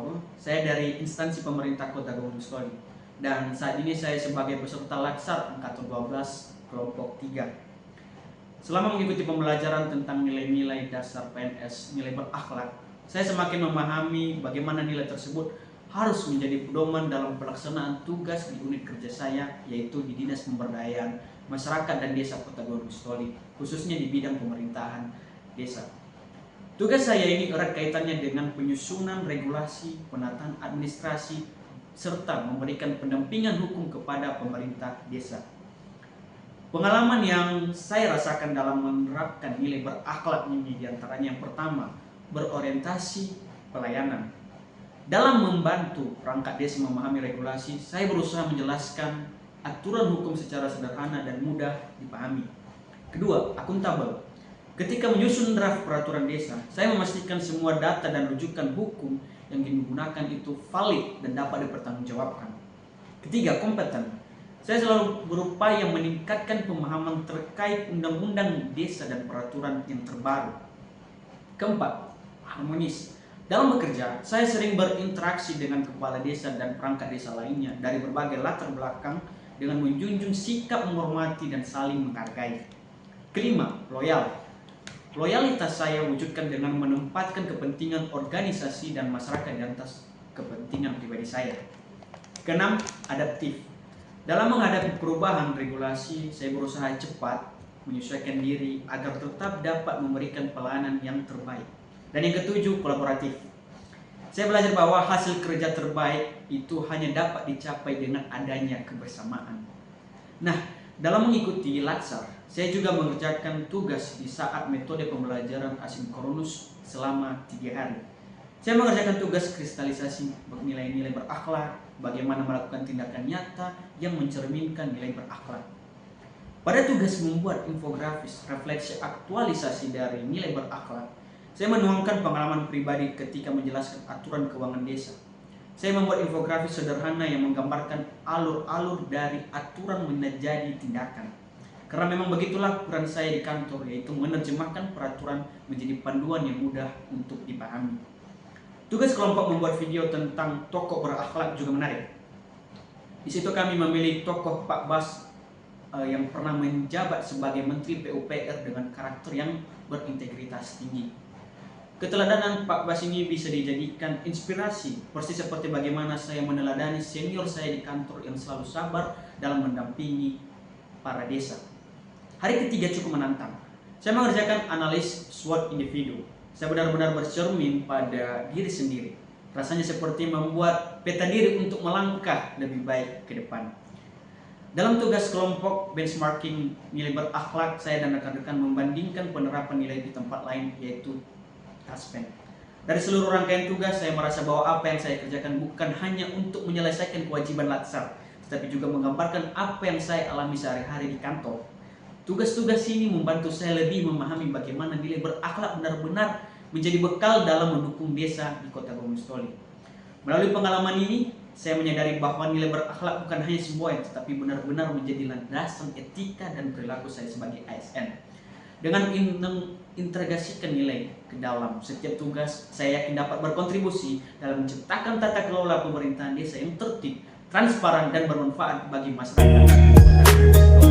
Purnomo. Saya dari instansi pemerintah Kota Gunung Sitoli. Dan saat ini saya sebagai peserta Latsar Angkatan 12 kelompok 3. Selama mengikuti pembelajaran tentang nilai-nilai dasar PNS, nilai berakhlak, saya semakin memahami bagaimana nilai tersebut harus menjadi pedoman dalam pelaksanaan tugas di unit kerja saya, yaitu di Dinas Pemberdayaan Masyarakat dan Desa Kota Gunung Sitoli, khususnya di bidang pemerintahan desa. Tugas saya ini erat kaitannya dengan penyusunan regulasi, penataan administrasi, serta memberikan pendampingan hukum kepada pemerintah desa. Pengalaman yang saya rasakan dalam menerapkan nilai berakhlak ini diantaranya yang pertama, berorientasi pelayanan. Dalam membantu perangkat desa memahami regulasi, saya berusaha menjelaskan aturan hukum secara sederhana dan mudah dipahami. Kedua, akuntabel. Ketika menyusun draft peraturan desa, saya memastikan semua data dan rujukan hukum yang digunakan itu valid dan dapat dipertanggungjawabkan. Ketiga, kompeten. Saya selalu berupaya meningkatkan pemahaman terkait undang-undang desa dan peraturan yang terbaru. Keempat, harmonis. Dalam bekerja, saya sering berinteraksi dengan kepala desa dan perangkat desa lainnya dari berbagai latar belakang dengan menjunjung sikap menghormati dan saling menghargai. Kelima, loyal. Loyalitas saya wujudkan dengan menempatkan kepentingan organisasi dan masyarakat di atas kepentingan pribadi saya. Keenam, adaptif. Dalam menghadapi perubahan regulasi, saya berusaha cepat menyesuaikan diri agar tetap dapat memberikan pelayanan yang terbaik. Dan yang ketujuh, kolaboratif. Saya belajar bahwa hasil kerja terbaik itu hanya dapat dicapai dengan adanya kebersamaan. Nah, dalam mengikuti Latsar, saya juga mengerjakan tugas di saat metode pembelajaran asinkronus selama 3 hari. Saya mengerjakan tugas kristalisasi nilai-nilai berakhlak, bagaimana melakukan tindakan nyata yang mencerminkan nilai berakhlak. Pada tugas membuat infografis refleksi aktualisasi dari nilai berakhlak, saya menuangkan pengalaman pribadi ketika menjelaskan aturan keuangan desa. Saya membuat infografis sederhana yang menggambarkan alur-alur dari aturan menjadi tindakan. Karena memang begitulah peran saya di kantor, yaitu menerjemahkan peraturan menjadi panduan yang mudah untuk dipahami. Tugas kelompok membuat video tentang tokoh berakhlak juga menarik. Di situ kami memilih tokoh Pak Bas yang pernah menjabat sebagai Menteri PUPR dengan karakter yang berintegritas tinggi. Keteladanan Pak Bas ini bisa dijadikan inspirasi, persis seperti bagaimana saya meneladani senior saya di kantor yang selalu sabar dalam mendampingi para desa. Hari ketiga cukup menantang. Saya mengerjakan analis SWOT individu. Saya benar-benar bercermin pada diri sendiri. Rasanya seperti membuat peta diri untuk melangkah lebih baik ke depan. Dalam tugas kelompok benchmarking nilai berakhlak, saya dan rekan-rekan membandingkan penerapan nilai di tempat lain, yaitu Taspen. Dari seluruh rangkaian tugas, saya merasa bahwa apa yang saya kerjakan bukan hanya untuk menyelesaikan kewajiban Latsar, tetapi juga menggambarkan apa yang saya alami sehari-hari di kantor. Tugas-tugas ini membantu saya lebih memahami bagaimana nilai berakhlak benar-benar menjadi bekal dalam mendukung desa di Kota Gunung Sitoli. Melalui pengalaman ini, saya menyadari bahwa nilai berakhlak bukan hanya semboyan, tetapi benar-benar menjadi landasan etika dan perilaku saya sebagai ASN. Dengan mengintegrasikan nilai ke dalam setiap tugas, saya yakin dapat berkontribusi dalam menciptakan tata kelola pemerintahan desa yang tertib, transparan, dan bermanfaat bagi masyarakat.